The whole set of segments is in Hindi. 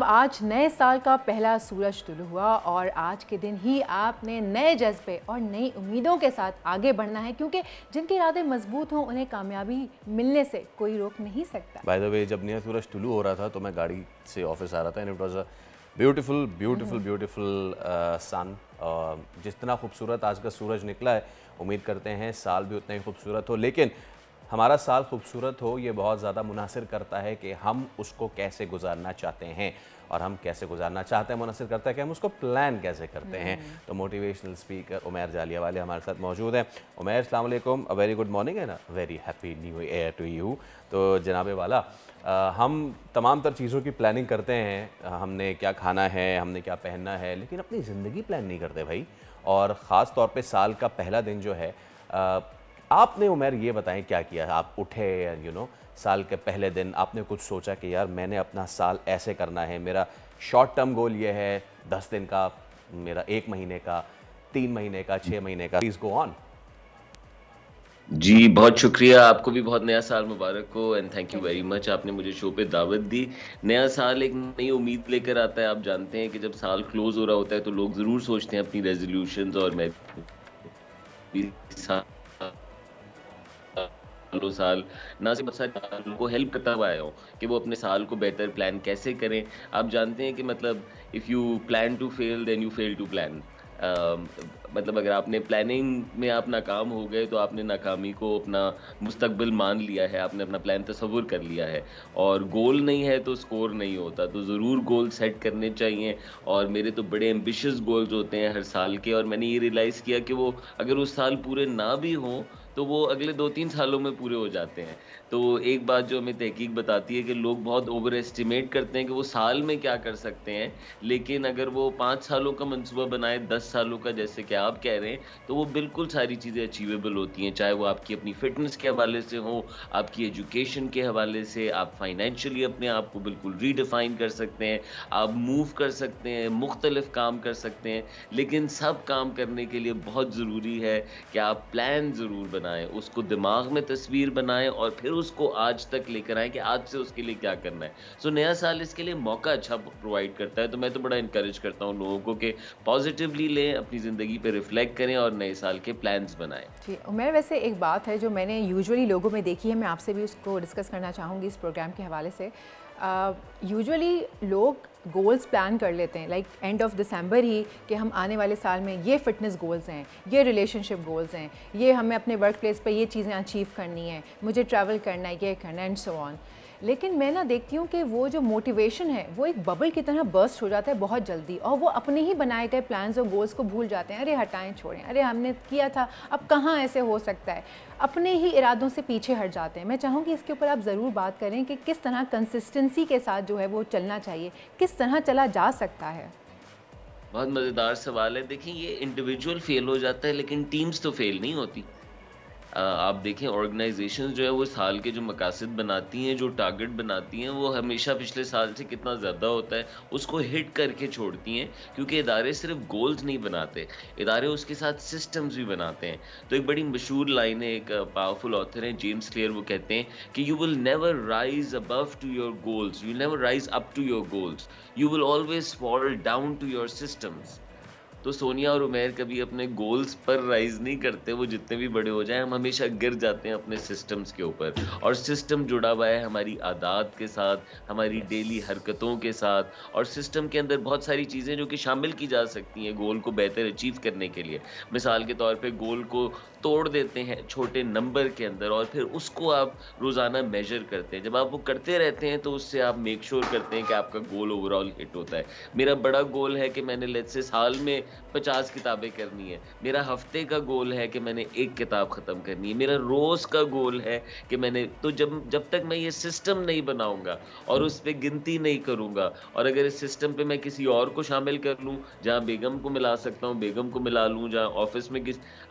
आज नए साल का पहला सूरज तुलू हुआ और आज के दिन ही आपने नए जज्बे और नई उम्मीदों के साथ आगे बढ़ना है, क्योंकि जिनके इरादे मजबूत हों उन्हें कामयाबी मिलने से कोई रोक नहीं सकता। बाय द वे, जब नया सूरज तुलू हो रहा था तो मैं गाड़ी से ऑफिस आ रहा था and it was a beautiful beautiful beautiful sun. जितना खूबसूरत आज का सूरज निकला है, उम्मीद करते हैं साल भी उतना ही खूबसूरत हो। लेकिन हमारा साल खूबसूरत हो ये बहुत ज़्यादा मुनासिर करता है कि हम उसको कैसे गुजारना चाहते हैं, और हम कैसे गुजारना चाहते हैं मुनासिर करता है कि हम उसको प्लान कैसे करते हैं। तो मोटिवेशनल स्पीकर उमैर जालियावाले हमारे साथ मौजूद हैं। उमैर, अस्सलाम वालेकुम, a very good morning and a very happy new year to you. तो जनाबे वाला, हम तमाम तर चीज़ों की प्लानिंग करते हैं, हमने क्या खाना है, हमने क्या पहनना है, लेकिन अपनी ज़िंदगी प्लान नहीं करते भाई। और ख़ास तौर पे साल का पहला दिन जो है, आपने उमैर ये बताएं क्या किया। आप उठे साल के पहले दिन आपने कुछ सोचा कि यार मैंने अपना साल ऐसे करना है, मेरा शॉर्ट टर्म गोल ये है, 10 दिन का, मेरा 1 महीने का, 3 महीने का, 6 महीने का। Please go on. जी, बहुत शुक्रिया। आपको भी बहुत नया साल मुबारक हो and thank you very much, आपने मुझे शो पे दावत दी। नया साल एक नई उम्मीद लेकर आता है। आप जानते हैं कि जब साल क्लोज हो रहा होता है तो लोग ज़रूर सोचते हैं अपनी रेजोल्यूशंस, और मैं भी सालों साल ना सिर्फ सालों को हेल्प करता हुआ आया हूँ कि वो अपने साल को बेहतर प्लान कैसे करें। आप जानते हैं कि मतलब if you plan to fail then you fail to plan. मतलब अगर आपने प्लानिंग में आप नाकाम हो गए तो आपने नाकामी को अपना मुस्तकबिल मान लिया है, आपने अपना प्लान तसव्वुर कर लिया है। और गोल नहीं है तो स्कोर नहीं होता, तो ज़रूर गोल सेट करने चाहिए। और मेरे तो बड़े एम्बिशियस गोल्स होते हैं हर साल के, और मैंने ये रियलाइज़ किया कि वो अगर उस साल पूरे ना भी हों तो वो अगले 2-3 सालों में पूरे हो जाते हैं। तो एक बात जो हमें तहकीक बताती है कि लोग बहुत ओवर एस्टिमेट करते हैं कि वो साल में क्या कर सकते हैं, लेकिन अगर वो 5 सालों का मंसूबा बनाए, 10 सालों का जैसे कि आप कह रहे हैं, तो वो बिल्कुल सारी चीज़ें अचीवेबल होती हैं। चाहे वो आपकी अपनी फ़िटनेस के हवाले से हो, आपकी एजुकेशन के हवाले से, आप फाइनेंशियली अपने आप को बिल्कुल रीडिफ़ाइन कर सकते हैं, आप मूव कर सकते हैं, मुख्तलिफ़ काम कर सकते हैं। लेकिन सब काम करने के लिए बहुत ज़रूरी है कि आप प्लान ज़रूर बनाएँ, उसको दिमाग में तस्वीर बनाएँ और फिर उसको आज तक लेकर आएँ कि आज से उसके लिए क्या करना है। सो नया साल इसके लिए मौका अच्छा प्रोवाइड करता है, तो मैं तो बड़ा एनकरेज करता हूँ लोगों को कि पॉजिटिवली लें, अपनी ज़िंदगी पे रिफ्लेक्ट करें और नए साल के प्लान्स बनाएँ। जी उमैर, वैसे एक बात है जो मैंने यूजुअली लोगों में देखी है, मैं आपसे भी उसको डिस्कस करना चाहूँगी इस प्रोग्राम के हवाले से। यूजुअली लोग गोल्स प्लान कर लेते हैं लाइक एंड ऑफ दिसंबर ही कि हम आने वाले साल में ये फिटनेस गोल्स हैं, ये रिलेशनशिप गोल्स हैं, ये हमें अपने वर्क प्लेस पे ये चीज़ें अचीव करनी है, मुझे ट्रैवल करना है, ये करना है एंड सो ऑन। लेकिन मैं ना देखती हूँ कि वो जो मोटिवेशन है वो एक बबल की तरह बर्स्ट हो जाता है बहुत जल्दी, और वो अपने ही बनाए गए प्लान्स और गोल्स को भूल जाते हैं। अरे हटाएं, छोड़ें, अरे हमने किया था, अब कहाँ ऐसे हो सकता है, अपने ही इरादों से पीछे हट जाते हैं। मैं चाहूँगी इसके ऊपर आप ज़रूर बात करें कि किस तरह कंसिस्टेंसी के साथ जो है वो चलना चाहिए, किस तरह चला जा सकता है। बहुत मज़ेदार सवाल है। देखिए, ये इंडिविजुअल फेल हो जाता है लेकिन टीम्स तो फेल नहीं होती। आप देखें, ऑर्गेनाइजेशंस जो है वो साल के जो मकासद बनाती हैं, जो टारगेट बनाती हैं, वो हमेशा पिछले साल से कितना ज़्यादा होता है उसको हिट करके छोड़ती हैं, क्योंकि इदारे सिर्फ गोल्स नहीं बनाते, इदारे उसके साथ सिस्टम्स भी बनाते हैं। तो एक बड़ी मशहूर लाइन है, एक पावरफुल ऑथर हैं जेम्स क्लियर, वो कहते हैं कि you will never rise above to your goals, you never rise up to your goals, you will always fall down to your systems. तो सोनिया और उमैर कभी अपने गोल्स पर राइज नहीं करते, वो जितने भी बड़े हो जाएं, हम हमेशा गिर जाते हैं अपने सिस्टम्स के ऊपर। और सिस्टम जुड़ा हुआ है हमारी आदत के साथ, हमारी डेली हरकतों के साथ, और सिस्टम के अंदर बहुत सारी चीज़ें जो कि शामिल की जा सकती हैं गोल को बेहतर अचीव करने के लिए। मिसाल के तौर पे गोल को तोड़ देते हैं छोटे नंबर के अंदर, और फिर उसको आप रोज़ाना मेजर करते हैं। जब आप वो करते रहते हैं तो उससे आप मेक श्योर करते हैं कि आपका गोल ओवरऑल हिट होता है। मेरा बड़ा गोल है कि मैंने लेट्स से साल में 50 किताबें करनी है। मेरा हफ्ते का गोल है कि मैंने 1 किताब ख़त्म करनी है। मेरा रोज़ का गोल है कि मैंने, तो जब तक मैं ये सिस्टम नहीं बनाऊँगा और उस पे गिनती नहीं करूँगा, और अगर इस सिस्टम पे मैं किसी और को शामिल कर लूँ, जहाँ बेगम को मिला सकता हूँ, बेगम को मिला लूँ, जहाँ ऑफ़िस में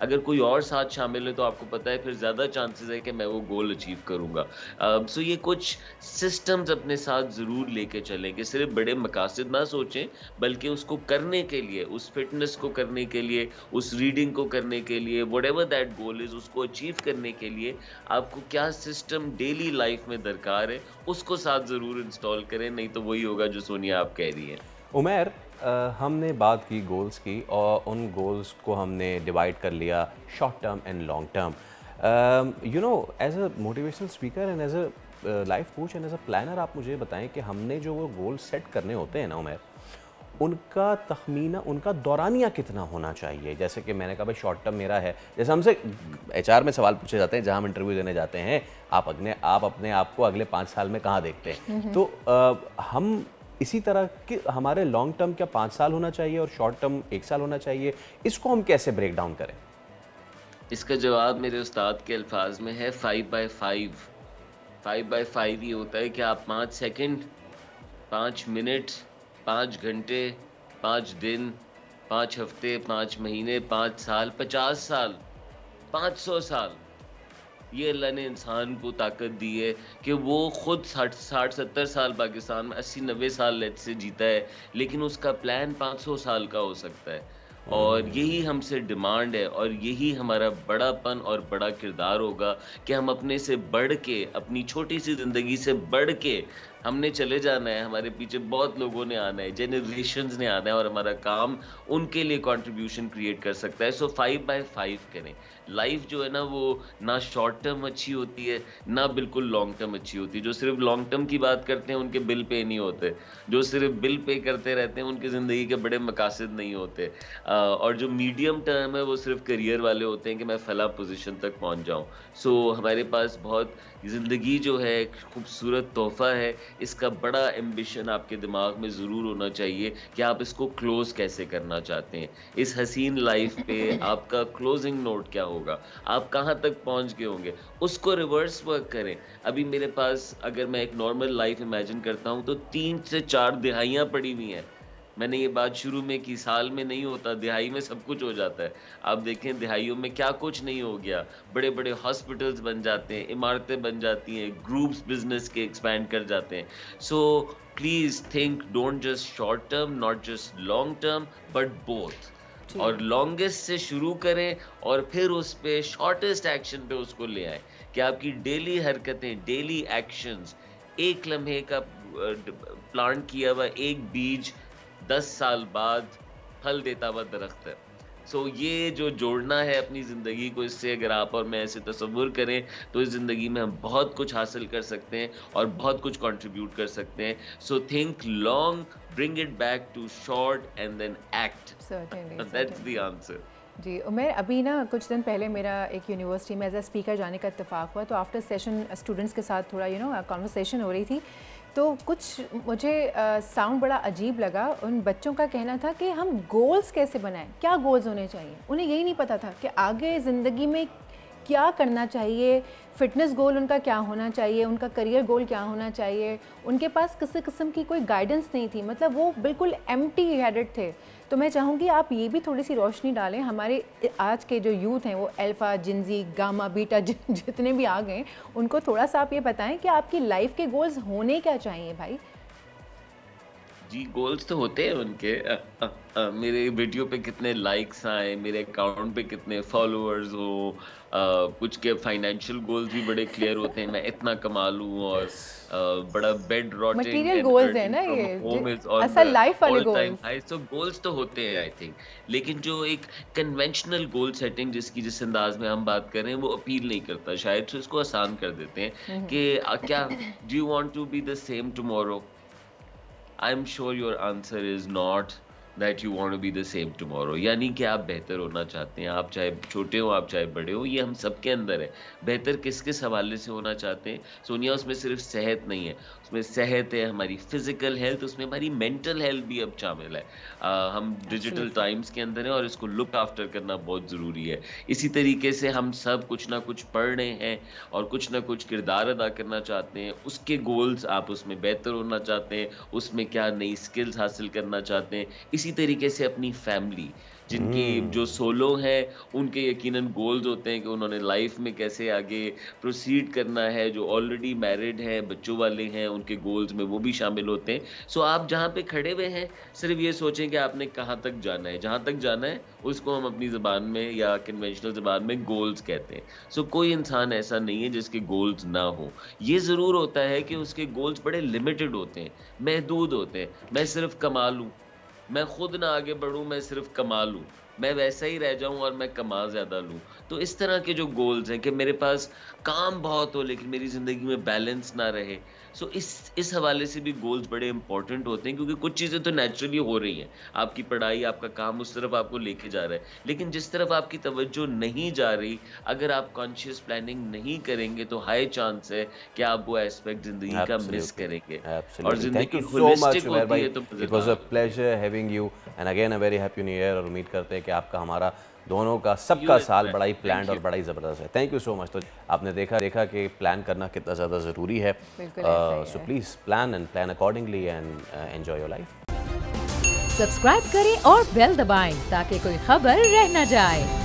अगर कोई और साथ शामिल है, तो आपको पता है फिर ज़्यादा चांसेस है कि मैं वो गोल अचीव करूँगा। सो ये कुछ सिस्टम्स अपने साथ ज़रूर लेके चलें कि सिर्फ़ बड़े मकासद ना सोचें, बल्कि उसको करने के लिए, उस फिटनेस फिटनेस को करने के लिए, उस रीडिंग को करने के लिए, व्हाटएवर दैट गोल इज़, उसको अचीव करने के लिए आपको क्या सिस्टम डेली लाइफ में दरकार है, उसको साथ ज़रूर इंस्टॉल करें, नहीं तो वही होगा जो सोनिया आप कह रही हैं। उमैर, हमने बात की गोल्स की और उन गोल्स को हमने डिवाइड कर लिया short term and long term. You know, as a motivational speaker and as a life coach and as a planner, आप मुझे बताएं कि हमने जो वो गोल सेट करने होते हैं ना उमैर, उनका तखमीना, उनका दौरानिया कितना होना चाहिए? जैसे कि मैंने कहा भाई शॉर्ट टर्म मेरा है, जैसे हमसे एचआर में सवाल पूछे जाते हैं जहाँ हम इंटरव्यू देने जाते हैं, आप अपने आप को अगले 5 साल में कहाँ देखते हैं? तो हम इसी तरह कि हमारे लॉन्ग टर्म क्या 5 साल होना चाहिए और शॉर्ट टर्म 1 साल होना चाहिए, इसको हम कैसे ब्रेक डाउन करें? इसका जवाब मेरे उस्ताद के अल्फाज में है 5x5। 5x5 ये होता है कि आप 5 सेकंड, 5 मिनट, 5 घंटे, 5 दिन, 5 हफ्ते, 5 महीने, 5 साल, 50 साल, 500 साल, ये अल्लाह ने इंसान को ताकत दी है कि वो खुद 60-70 साल पाकिस्तान में 80-90 साल लेट से जीता है, लेकिन उसका प्लान 500 साल का हो सकता है। और यही हमसे डिमांड है और यही हमारा बड़ापन और बड़ा किरदार होगा कि हम अपने से बढ़ के, अपनी छोटी सी ज़िंदगी से बढ़ के हमने चले जाना है। हमारे पीछे बहुत लोगों ने आना है, जनरेशंस ने आना है और हमारा काम उनके लिए कंट्रीब्यूशन क्रिएट कर सकता है। सो 5x5 करें। लाइफ जो है ना, वो ना शॉर्ट टर्म अच्छी होती है, ना बिल्कुल लॉन्ग टर्म अच्छी होती है। जो सिर्फ लॉन्ग टर्म की बात करते हैं उनके बिल पे नहीं होते, जो सिर्फ बिल पे करते रहते हैं उनकी ज़िंदगी के बड़े मकासद नहीं होते। और जो मीडियम टर्म है वो सिर्फ करियर वाले होते हैं कि मैं फला पोजीशन तक पहुंच जाऊं। सो हमारे पास बहुत ज़िंदगी जो है एक खूबसूरत तोहफ़ा है, इसका बड़ा एम्बिशन आपके दिमाग में ज़रूर होना चाहिए कि आप इसको क्लोज़ कैसे करना चाहते हैं। इस हसीन लाइफ पे आपका क्लोजिंग नोट क्या होगा, आप कहाँ तक पहुँच गए होंगे, उसको रिवर्स वर्क करें। अभी मेरे पास, अगर मैं एक नॉर्मल लाइफ इमेजिन करता हूँ तो 3 से 4 दिहाइयाँ पड़ी हुई हैं। मैंने ये बात शुरू में की, साल में नहीं होता, दिहाई में सब कुछ हो जाता है। आप देखें दिहाइयों में क्या कुछ नहीं हो गया। बड़े बड़े हॉस्पिटल्स बन जाते हैं, इमारतें बन जाती हैं, ग्रुप्स बिजनेस के एक्सपैंड कर जाते हैं। So please think, don't just short term, not just long term, but both. और लॉन्गेस्ट से शुरू करें और फिर उस पे शॉर्टेस्ट एक्शन पे उसको ले आए कि आपकी डेली हरकतें, डेली एक्शंस, एक लम्हे का प्लांट किया हुआ एक बीज 10 साल बाद फल देता हुआ दरख्त है। सो ये जो जोड़ना है अपनी ज़िंदगी को, इससे अगर आप और मैं ऐसे तसव्वुर करें तो इस ज़िंदगी में हम बहुत कुछ हासिल कर सकते हैं और बहुत कुछ कंट्रीब्यूट कर सकते हैं। So think long, bring it back to short and then act. That's the answer. जी उमैर, अभी ना कुछ दिन पहले मेरा एक यूनिवर्सिटी में एज अ स्पीकर जाने का इत्तेफाक हुआ, तो आफ्टर सेशन स्टूडेंट्स के साथ थोड़ा कॉन्वर्सेशन हो रही थी, तो कुछ मुझे साउंड बड़ा अजीब लगा। उन बच्चों का कहना था कि हम गोल्स कैसे बनाएं, क्या गोल्स होने चाहिए। उन्हें यही नहीं पता था कि आगे ज़िंदगी में क्या करना चाहिए, फ़िटनेस गोल उनका क्या होना चाहिए, उनका करियर गोल क्या होना चाहिए। उनके पास किसी किस्म की कोई गाइडेंस नहीं थी, मतलब वो बिल्कुल एम्प्टी हेडेड थे। तो मैं चाहूँगी आप ये भी थोड़ी सी रोशनी डालें। हमारे आज के जो यूथ हैं वो अल्फ़ा, जिनजी, गामा, बीटा जितने भी आ गए, उनको थोड़ा सा आप ये बताएं कि आपकी लाइफ के गोल्स होने क्या चाहिए भाई। जी गोल्स तो होते हैं उनके। मेरे वीडियो पे कितने लाइक्स आए, मेरे अकाउंट पे कितने फॉलोअर्स हो, कुछ के फाइनेंशियल गोल्स भी बड़े क्लियर होते हैं, मैं इतना कमा लूं और बड़ा बेड रॉटिंग मटेरियल गोल्स है ना ये, असल लाइफ वाले गोल्स। तो गोल्स तो होते हैं आई थिंक, लेकिन जो एक कन्वेंशनल गोल सेटिंग जिस अंदाज में हम बात कर रहे हैं वो अपील नहीं करता शायद, तो इसको आसान कर देते हैं कि क्या do you want to be the same tomorrow. I'm sure your answer is not that you want to be the same tomorrow। यानी कि आप बेहतर होना चाहते हैं, आप चाहे छोटे हो आप चाहे बड़े हो, ये हम सबके अंदर है। बेहतर किस हवाले से होना चाहते हैं सोनिया, उसमें सिर्फ सेहत नहीं है, उसमें सेहत है, हमारी फिजिकल हेल्थ, उसमें हमारी मेंटल हेल्थ भी अब शामिल है। हम डिजिटल टाइम्स के अंदर हैं और इसको लुक आफ्टर करना बहुत ज़रूरी है। इसी तरीके से हम सब कुछ ना कुछ पढ़ रहे हैं और कुछ ना कुछ किरदार अदा करना चाहते हैं, उसके गोल्स, आप उसमें बेहतर होना चाहते हैं, उसमें क्या नई स्किल्स हासिल करना चाहते हैं। इसी तरीके से अपनी फैमिली, जिनकी जो सोलो हैं उनके यकीनन गोल्स होते हैं कि उन्होंने लाइफ में कैसे आगे प्रोसीड करना है, जो ऑलरेडी मैरिड हैं, बच्चों वाले हैं, उनके गोल्स में वो भी शामिल होते हैं। सो आप जहाँ पे खड़े हुए हैं सिर्फ ये सोचें कि आपने कहाँ तक जाना है, जहाँ तक जाना है उसको हम अपनी ज़बान में या कन्वेंशनल ज़बान में गोल्स कहते हैं। सो कोई इंसान ऐसा नहीं है जिसके गोल्स ना हो। ये ज़रूर होता है कि उसके गोल्स बड़े लिमिटेड होते हैं, महदूद होते हैं। मैं सिर्फ कमा लूँ, मैं खुद ना आगे बढ़ूँ, मैं सिर्फ कमा लूँ, मैं वैसा ही रह जाऊँ और मैं कमा ज़्यादा लूँ। तो इस तरह के जो गोल्स हैं कि मेरे पास काम बहुत हो लेकिन मेरी ज़िंदगी में बैलेंस ना रहे। सो इस हवाले से भी गोल्स बड़े इंपॉर्टेंट होते हैं, क्योंकि कुछ चीज़ें तो नेचुरली हो रही हैं। आपकी पढ़ाई, आपका काम उस तरफ आपको लेके जा रहा है। लेकिन जिस तरफ आपकी तवज्जो नहीं जा रही, अगर आप कॉन्शियस प्लानिंग नहीं करेंगे तो हाई चांस है कि आप वो एस्पेक्ट ज़िंदगी का मिस करेंगे। और Absolutely. Thank ज़िंदगी you so much, holistic Umair होती भाई. है तो It was a मज़ेदार। pleasure having you and again a very happy new year और उम्मीद करते हैं कि आपका हमारा दोनों का सबका You साल as बड़ा ही well. प्लान्ड Thank और you. बड़ा ही ज़बरदस्त है। Thank you so much. तो आपने देखा कि प्लान करना कितना ज़्यादा ज़रूरी है। बिल्कुल ऐसा ही सो है। Please plan and plan accordingly and enjoy your life. Subscribe करें और बेल दबाएं ताकि कोई खबर रह न जाए।